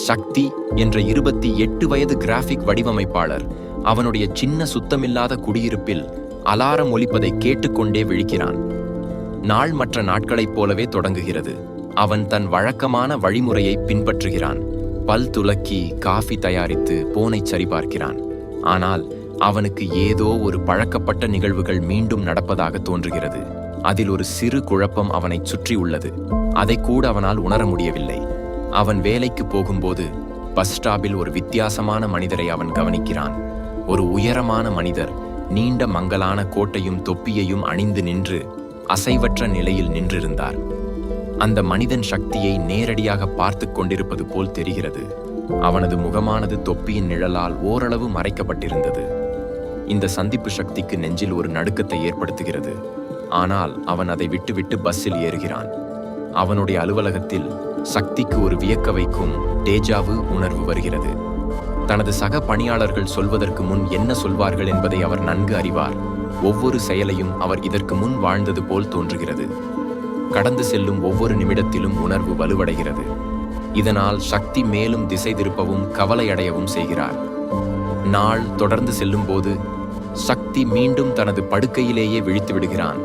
சக்தி என்ற 28 வயது கிராஃபிக் வடிவமைப்பாளர் அவனுடைய சின்ன சுத்தமில்லாத குடியிருப்பில் அலாரம் ஒலிப்பதை கேட்டுக்கொண்டே விழிக்கிறான். நாள் மற்ற நாட்களைப் போலவே தொடங்குகிறது. அவன் தன் வழக்கமான வழிமுறையை பின்பற்றுகிறான். பல் துலக்கி, காஃபி தயாரித்து போனை சரிபார்க்கிறான். ஆனால் அவனுக்கு ஏதோ ஒரு பழக்கப்பட்ட நிகழ்வுகள் மீண்டும் நடப்பதாக தோன்றுகிறது. அதில் ஒரு சிறு குழப்பம் அவனைச் சுற்றி உள்ளது. அதை கூட அவனால் உணர முடியவில்லை. அவன் வேலைக்கு போகும்போது பஸ் ஸ்டாப்பில் ஒரு வித்தியாசமான மனிதரை அவன் கவனிக்கிறான். ஒரு உயரமான மனிதர் நீண்ட மங்கலான கோட்டையும் தொப்பியையும் அணிந்து நின்று அசைவற்ற நிலையில் நின்றிருந்தார். அந்த மனிதன் சக்தியை நேரடியாக பார்த்து கொண்டிருப்பது போல் தெரிகிறது. அவனது முகமானது தொப்பியின் நிழலால் ஓரளவு மறைக்கப்பட்டிருந்தது. இந்த சந்திப்பு சக்திக்கு நெஞ்சில் ஒரு நடுக்கத்தை ஏற்படுத்துகிறது. ஆனால் அவன் அதை விட்டுவிட்டு பஸ்ஸில் ஏறுகிறான். அவனுடைய அலுவலகத்தில் சக்திக்கு ஒரு வியக்க வைக்கும் டேஜாவு உணர்வு வருகிறது. தனது சக பணியாளர்கள் சொல்வதற்கு முன் என்ன சொல்வார்கள் என்பதை அவர் நன்கு அறிவார். ஒவ்வொரு செயலையும் அவர் இதற்கு முன் வாழ்ந்தது போல் தோன்றுகிறது. கடந்து செல்லும் ஒவ்வொரு நிமிடத்திலும் உணர்வு வலுவடைகிறது. இதனால் சக்தி மேலும் திசை திருப்பவும் கவலையடையவும் செய்கிறார். நாள் தொடர்ந்து செல்லும் போது சக்தி மீண்டும் தனது படுக்கையிலேயே விழித்து விடுகிறான்.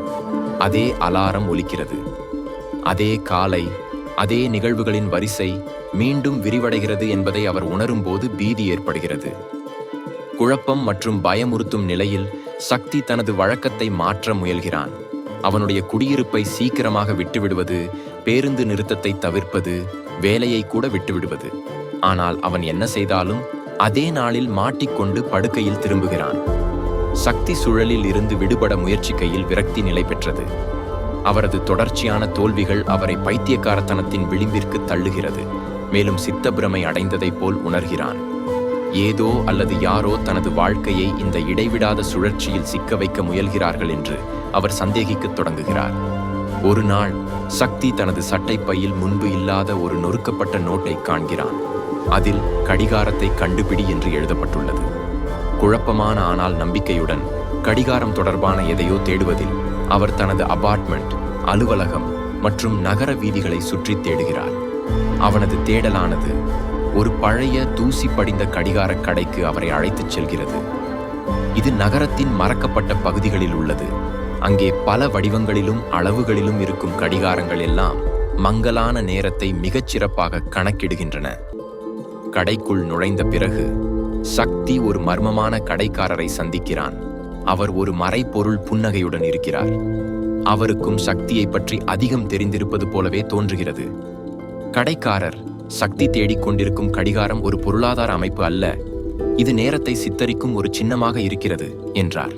அதே அலாரம் ஒலிக்கிறது. அதே காலை, அதே நிகழ்வுகளின் வரிசை மீண்டும் விரிவடைகிறது என்பதை அவர் உணரும்போது பீதி ஏற்படுகிறது. குழப்பம் மற்றும் பயமுறுத்தும் நிலையில் சக்தி தனது வழக்கத்தை மாற்ற முயல்கிறான். அவனுடைய குடியிருப்பை சீக்கிரமாக விட்டுவிடுவது, பேருந்து நிறுத்தத்தை தவிர்ப்பது, வேலையை கூட விட்டுவிடுவது. ஆனால் அவன் என்ன செய்தாலும் அதே நாளில் மாட்டிக்கொண்டு படுக்கையில் திரும்புகிறான். சக்தி சுழலில் இருந்து விடுபட முயற்சிக்கையில் விரக்தி நிலை பெற்றது. அவரது தொடர்ச்சியான தோல்விகள் அவரை பைத்தியக்காரத்தனத்தின் விளிம்பிற்கு தள்ளுகிறது. மேலும் சித்தப்பிரமை அடைந்ததைப் போல் உணர்கிறான். ஏதோ அல்லது யாரோ தனது வாழ்க்கையை இந்த இடைவிடாத சுழற்சியில் சிக்க வைக்க முயல்கிறார்கள் என்று அவர் சந்தேகிக்கத் தொடங்குகிறார். ஒரு நாள் சக்தி தனது சட்டைப்பையில் முன்பு இல்லாத ஒரு நொறுக்கப்பட்ட நோட்டை காண்கிறான். அதில் கடிகாரத்தை கண்டுபிடி என்று எழுதப்பட்டுள்ளது. குழப்பமான ஆனால் நம்பிக்கையுடன் கடிகாரம் தொடர்பான எதையோ தேடுவதில் அவர் தனது அபார்ட்மெண்ட், அலுவலகம் மற்றும் நகர வீதிகளை சுற்றி தேடுகிறார். அவனது தேடலானது ஒரு பழைய தூசி படிந்த கடிகார கடைக்கு அவரை அழைத்துச் செல்கிறது. இது நகரத்தின் மறக்கப்பட்ட பகுதிகளில் உள்ளது. அங்கே பல வடிவங்களிலும் அளவுகளிலும் இருக்கும் கடிகாரங்கள் எல்லாம் மங்கலான நேரத்தை மிகச்சிறப்பாக கணக்கிடுகின்றன. கடைக்குள் நுழைந்த பிறகு சக்தி ஒரு மர்மமான கடைக்காரரை சந்திக்கிறான். அவர் ஒரு மறைப்பொருள் புன்னகையுடன் இருக்கிறார். அவருக்கும் சக்தியை பற்றி அதிகம் தெரிந்திருப்பது போலவே தோன்றுகிறது. கடைக்காரர், சக்தி தேடிக்கொண்டிருக்கும் கடிகாரம் ஒரு பொருளாதார அமைப்பு அல்ல, இது நேரத்தை சித்தரிக்கும் ஒரு சின்னமாக இருக்கிறது என்றார்.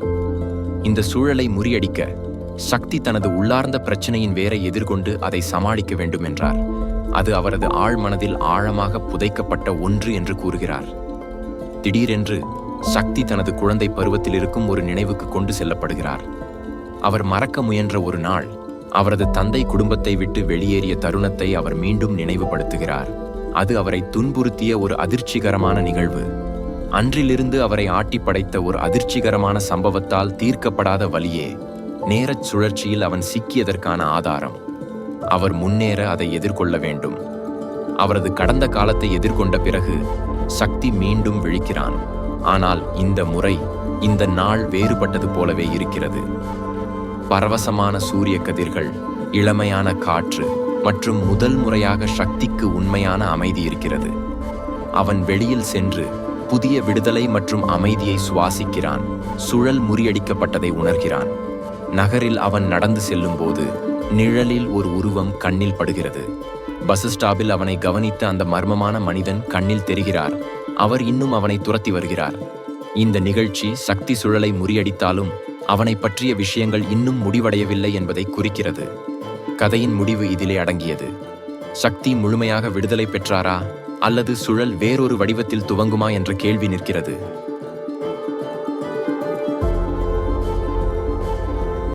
இந்த சூழலை முறியடிக்க சக்தி தனது உள்ளார்ந்த பிரச்சனையின் வேரை எதிர்கொண்டு அதை சமாளிக்க வேண்டும் என்றார். அது அவரது ஆழ்மனதில் ஆழமாக புதைக்கப்பட்ட ஒன்று என்று கூறுகிறார். திடீரென்று சக்தி தனது குழந்தை பருவத்தில் இருக்கும் ஒரு நினைவுக்கு கொண்டு செல்லப்படுகிறார். அவர் மறக்க முயன்ற ஒரு நாள், அவரது தந்தை குடும்பத்தை விட்டு வெளியேறிய தருணத்தை அவர் மீண்டும் நினைவுபடுத்துகிறார். அது அவரை துன்புறுத்திய ஒரு அதிர்ச்சிகரமான நிகழ்வு. அன்றிலிருந்து அவரை ஆட்டி படைத்த ஒரு அதிர்ச்சிகரமான சம்பவத்தால் தீர்க்கப்படாத வலியே நேரச் சுழற்சியில் அவன் சிக்கியதற்கான ஆதாரம். அவர் முன்னேற அதை எதிர்கொள்ள வேண்டும். அவரது கடந்த காலத்தை எதிர்கொண்ட பிறகு சக்தி மீண்டும் விழிக்கிறான். ஆனால் இந்த முறை, இந்த நாள் வேறுபட்டது போலவே இருக்கிறது. பரவசமான சூரிய கதிர்கள், இளமையான காற்று மற்றும் முதல் முறையாக சக்திக்கு உண்மையான அமைதி இருக்கிறது. அவன் வெளியில் சென்று புதிய விடுதலை மற்றும் அமைதியை சுவாசிக்கிறான். சுழல் முறியடிக்கப்பட்டதை உணர்கிறான். நகரில் அவன் நடந்து செல்லும் போது நிழலில் ஒரு உருவம் கண்ணில் படுகிறது. பஸ் ஸ்டாப்பில் அவனை கவனித்த அந்த மர்மமான மனிதன் கண்ணில் தெரிகிறார். அவர் இன்னும் அவனை துரத்தி வருகிறார். இந்த நிகழ்ச்சி சக்தி சுழலை முறியடித்தாலும் அவனை பற்றிய விஷயங்கள் இன்னும் முடிவடையவில்லை என்பதை குறிக்கிறது. கதையின் முடிவு இதிலே அடங்கியது. சக்தி முழுமையாக விடுதலை பெற்றாரா அல்லது சுழல் வேறொரு வடிவத்தில் துவங்குமா என்ற கேள்வி நிற்கிறது.